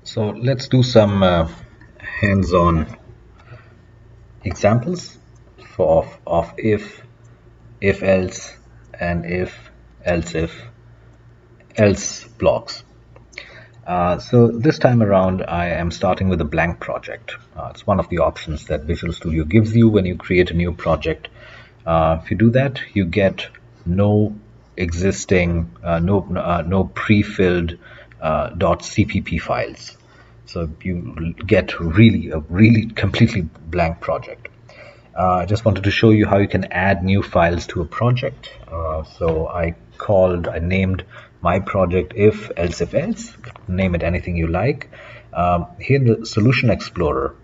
So let's do some hands-on examples of if-else, and if-else-if-else blocks. So this time around, I am starting with a blank project. It's one of the options that Visual Studio gives you when you create a new project. If you do that, you get no existing, no pre-filled .cpp files. So you get a really completely blank project. I just wanted to show you how you can add new files to a project. So I named my project If-Elseif-Else. Name it anything you like. Here in the Solution Explorer,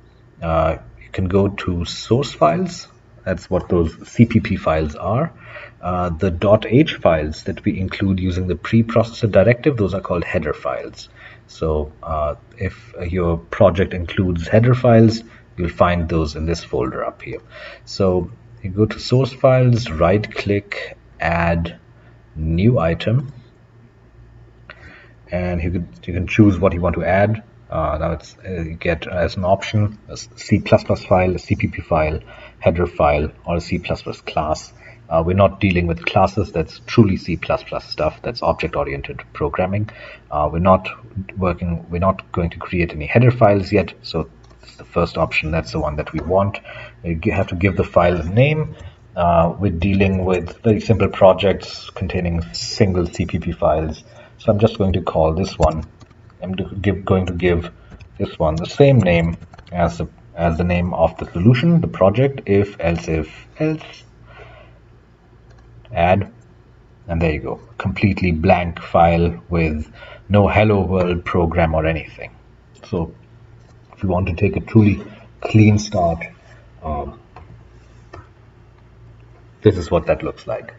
you can go to source files. That's what those CPP files are. The .h files that we include using the preprocessor directive, those are called header files. So if your project includes header files, you'll find those in this folder up here. So you go to source files, right click, add new item, and you can choose what you want to add. Now it's you get as an option a C++ file, a CPP file, header file, or a C++ class. We're not dealing with classes. That's truly C++ stuff. That's object-oriented programming. We're not going to create any header files yet. So it's the first option. That's the one that we want. You have to give the file a name. We're dealing with very simple projects containing single CPP files. So I'm just going to call this one. I'm going to give this one the same name as the name of the solution, the project, if-else-if-else. Add, and there you go, completely blank file with no hello world program or anything. So if you want to take a truly clean start, this is what that looks like.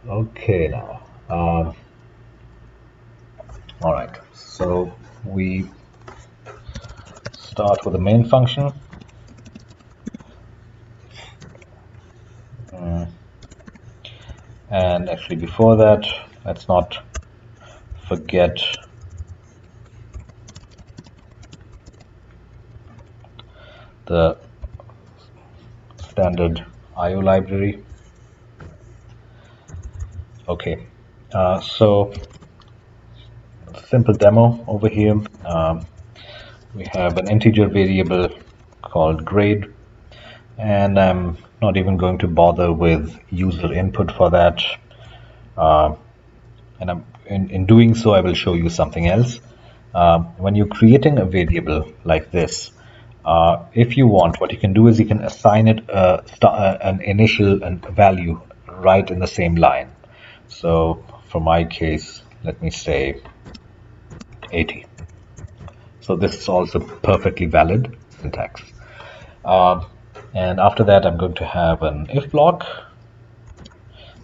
Okay, now all right, so we start with the main function. And actually before that, let's not forget the standard IO library. Okay, so simple demo over here. We have an integer variable called grade, and I'm not even going to bother with user input for that. And in doing so, I will show you something else. When you're creating a variable like this, if you want, what you can do is you can assign it an initial value right in the same line. So for my case, let me say 80. So this is also perfectly valid syntax. And after that, I'm going to have an if block,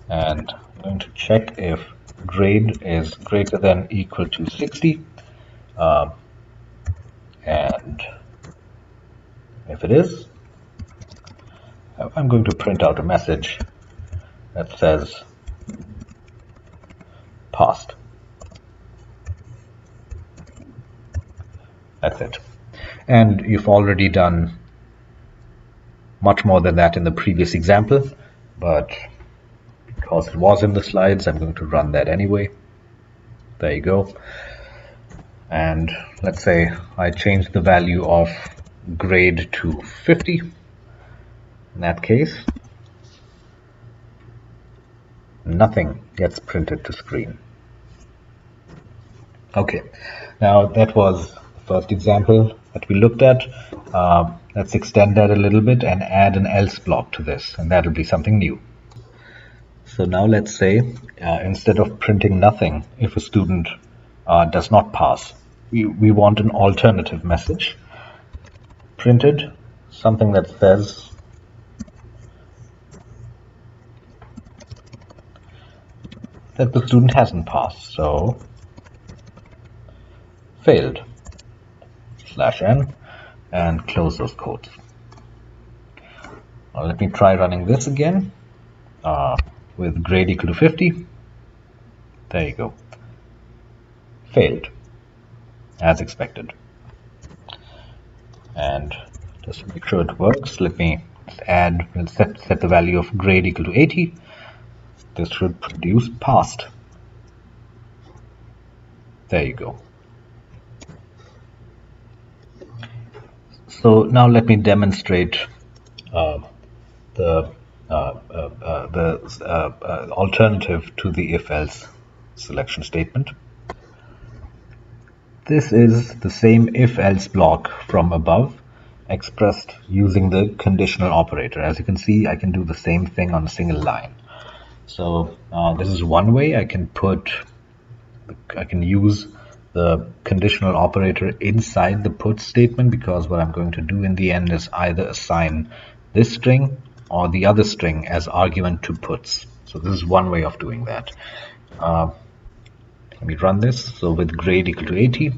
and I'm going to check if grade is greater than equal to 60. And if it is, I'm going to print out a message that says passed. That's it. And you've already done much more than that in the previous example, but because it was in the slides, I'm going to run that anyway. There you go. And let's say I change the value of grade to 50. In that case, nothing gets printed to screen. Okay, now that was the first example that we looked at. Let's extend that a little bit and add an else block to this, and that will be something new. So now let's say instead of printing nothing if a student does not pass, we want an alternative message printed, something that says that the student hasn't passed, so failed /n, and close those quotes. Now let me try running this again with grade equal to 50. There you go. Failed. as expected. And just to make sure it works, let me add, let's set the value of grade equal to 80. This should produce passed. There you go. So now let me demonstrate the alternative to the if-else selection statement. This is the same if-else block from above, expressed using the conditional operator. As you can see, I can do the same thing on a single line. So this is one way I can use the conditional operator inside the put statement, because what I'm going to do in the end is either assign this string or the other string as argument to puts. So this is one way of doing that. Let me run this. So with grade equal to 80,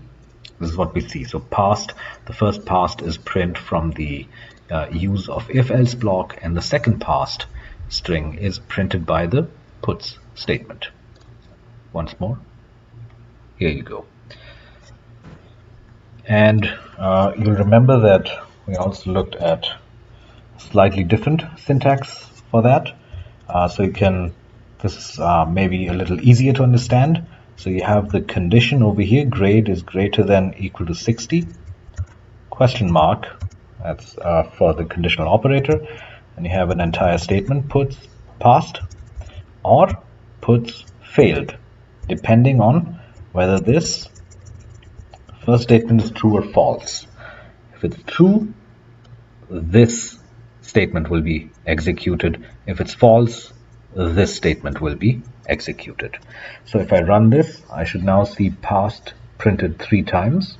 this is what we see. So passed, the first passed is print from the use of if-else block, and the second passed string is printed by the puts statement. Once more, here you go. And you'll remember that we also looked at slightly different syntax for that. So you can, this is maybe a little easier to understand. So you have the condition over here, grade is greater than equal to 60, question mark, that's for the conditional operator, and you have an entire statement, puts passed or puts failed, depending on whether this first statement is true or false. If it's true, this statement will be executed. If it's false, this statement will be executed. So if I run this, I should now see passed printed 3 times.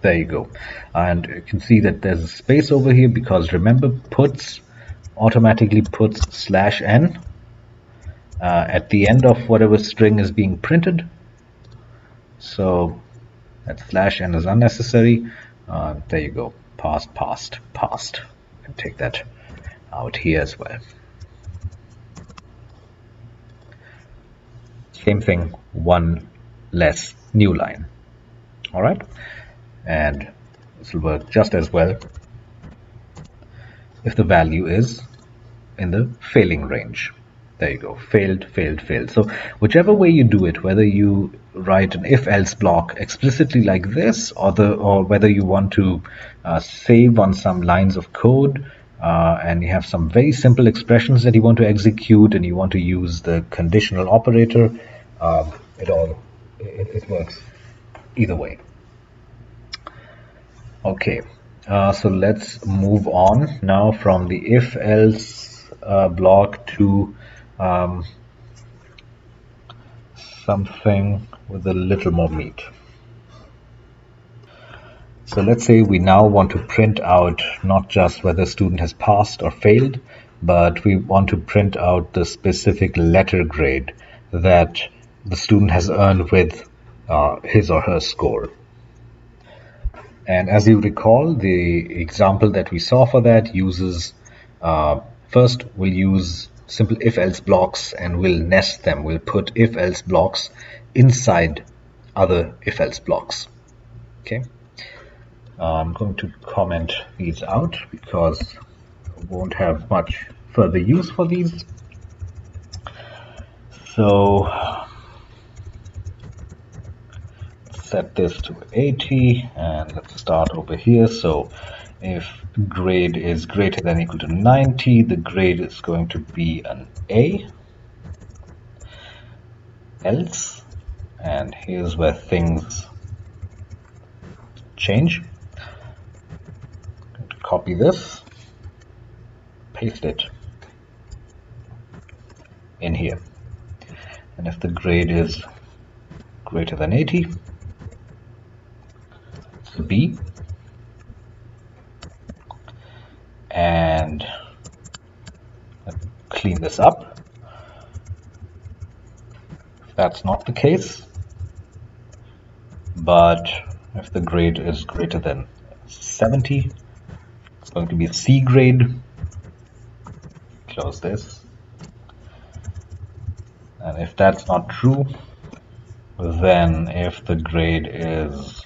There you go. And you can see that there's a space over here, because remember, puts automatically puts /n at the end of whatever string is being printed. So that /n is unnecessary. There you go. Passed, passed, passed. You can take that out here as well. Same thing, one less new line. All right, and this will work just as well if the value is in the failing range. There you go, failed, failed, failed. So whichever way you do it, whether you write an if-else block explicitly like this, or whether you want to save on some lines of code, and you have some very simple expressions that you want to execute, and you want to use the conditional operator, it works either way. Okay, so let's move on now from the if-else block to something with a little more meat. So let's say we now want to print out not just whether a student has passed or failed, but we want to print out the specific letter grade that the student has earned with his or her score. And as you recall, the example that we saw for that uses, first we'll use simple if-else blocks, and we'll nest them. We'll put if-else blocks inside other if-else blocks. Okay. I'm going to comment these out because I won't have much further use for these. So set this to 80, and let's start over here. So if grade is greater than or equal to 90, the grade is going to be an A. Else, and here's where things change. I'm going to copy this, paste it in here, and if the grade is greater than 80, it's B. And let's clean this up. If that's not the case, but if the grade is greater than 70, it's going to be a C grade. Close this. And if that's not true, then if the grade is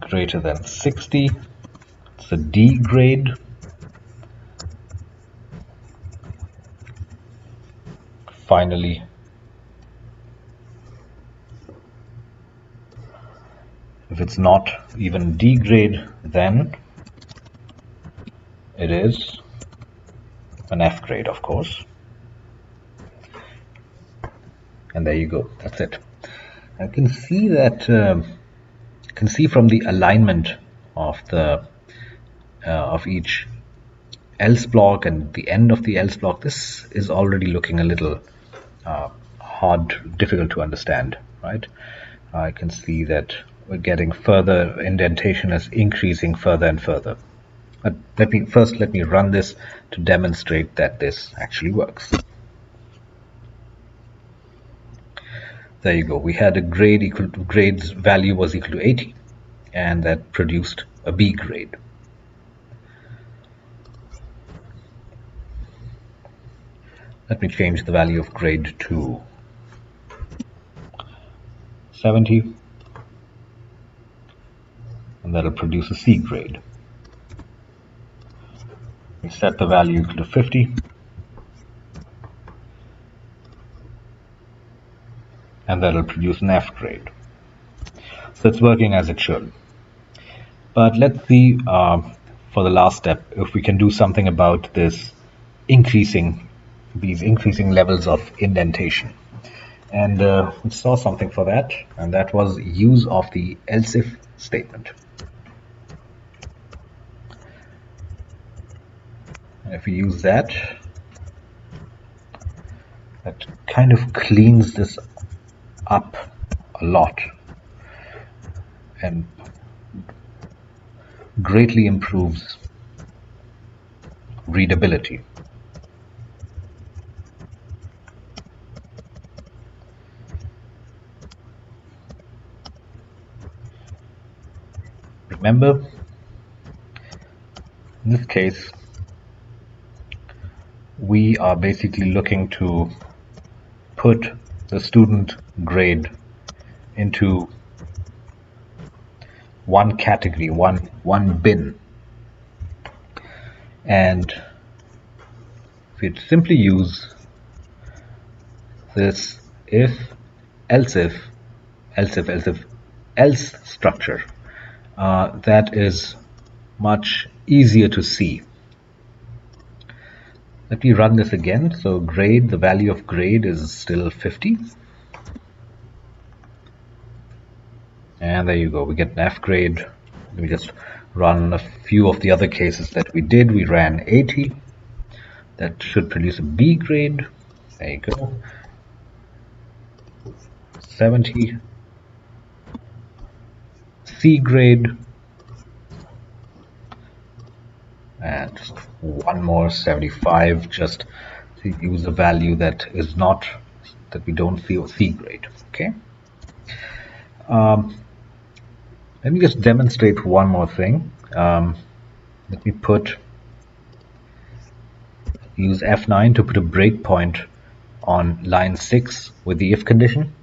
greater than 60, it's a D grade. Finally, if it's not even D grade, then it is an F grade, of course. And there you go, that's it. I can see that can see from the alignment of the of each else block and the end of the else block, this is already looking a little hard, difficult to understand, right? I can see that we're getting further, indentation is increasing further and further. But let me run this to demonstrate that this actually works. There you go. We had a grade equal to, grade's value was equal to 80, and that produced a B grade. Let me change the value of grade to 70, and that'll produce a C grade. We set the value equal to 50, and that'll produce an F grade. So it's working as it should. But let's see for the last step if we can do something about this increasing levels of indentation. And we saw something for that, and that was use of the else if statement. And if we use that, that kind of cleans this up a lot and greatly improves readability. Remember, in this case, we are basically looking to put the student grade into one category, one bin. And if you simply use this else structure, that is much easier to see. Let me run this again. So grade, the value of grade is still 50. And there you go, we get an F grade. Let me just run a few of the other cases that we did. We ran 80. That should produce a B grade. There you go. 70. C grade. And just one more, 75, just to use a value that is not, that we don't feel C grade. Okay. Let me just demonstrate one more thing. Let me use F9 to put a breakpoint on line 6 with the if condition.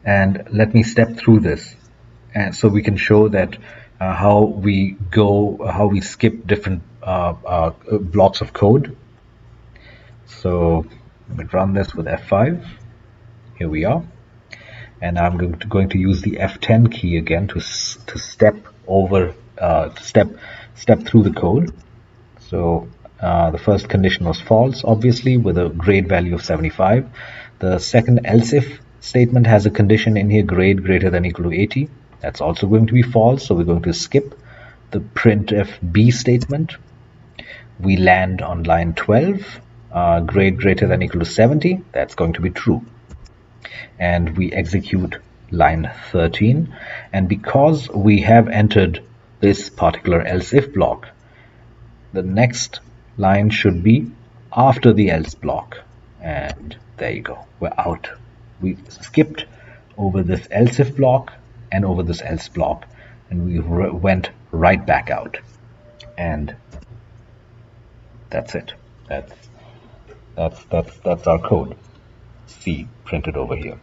And let me step through this, and so we can show that how we skip different blocks of code. So let me run this with F5. Here we are. And I'm going to use the F10 key again to step over, step through the code. So the first condition was false, obviously, with a grade value of 75. The second else if statement has a condition in here, grade greater than or equal to 80. That's also going to be false, so we're going to skip the printf B statement. We land on line 12, grade greater than or equal to 70. That's going to be true. And we execute line 13, and because we have entered this particular else if block, the next line should be after the else block, and there you go, we're out. We skipped over this else if block and over this else block, and we went right back out, and that's it. That's our code, C printed over here.